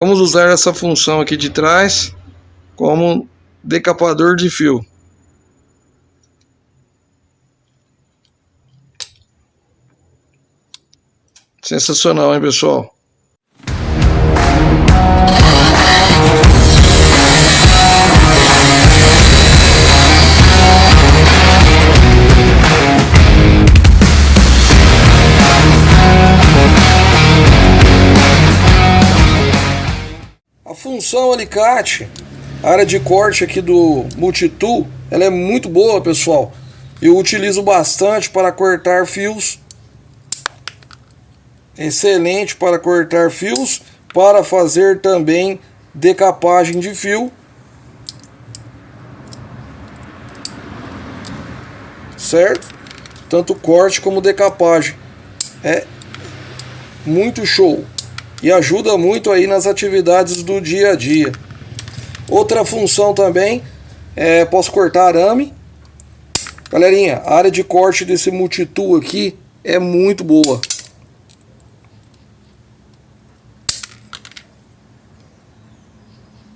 Vamos usar essa função aqui de trás como decapador de fio. Sensacional, hein, pessoal? A função alicate, a área de corte aqui do Multitool, ela é muito boa, pessoal. Eu utilizo bastante para cortar fios. Excelente para cortar fios, para fazer também decapagem de fio. Certo? Tanto corte como decapagem. É muito show. E ajuda muito aí nas atividades do dia a dia. Outra função também é posso cortar arame. Galerinha, a área de corte desse Multitool aqui é muito boa.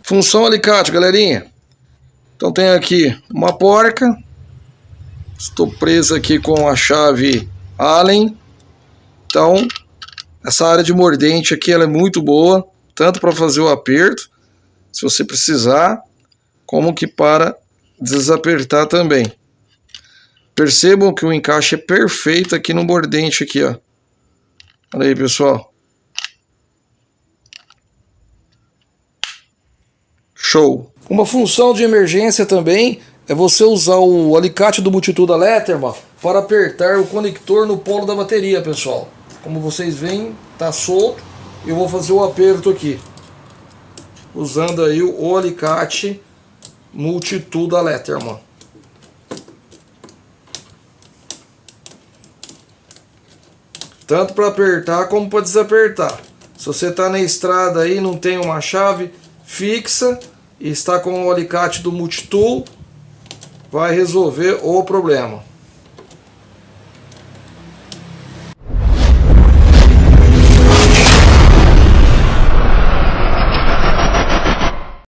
Função alicate, galerinha. Então tem aqui uma porca. Estou preso aqui com a chave Allen. Então essa área de mordente aqui ela é muito boa, tanto para fazer o aperto, se você precisar, como que para desapertar também. Percebam que o encaixe é perfeito aqui no mordente aqui, ó. Olha aí, pessoal. Show. Uma função de emergência também é você usar o alicate do Multitool da Letterman para apertar o conector no polo da bateria, pessoal. Como vocês veem, tá solto. Eu vou fazer o aperto aqui, usando aí o alicate Multitool da Letterman. Tanto para apertar como para desapertar. Se você está na estrada aí, não tem uma chave fixa e está com o alicate do Multitool, vai resolver o problema.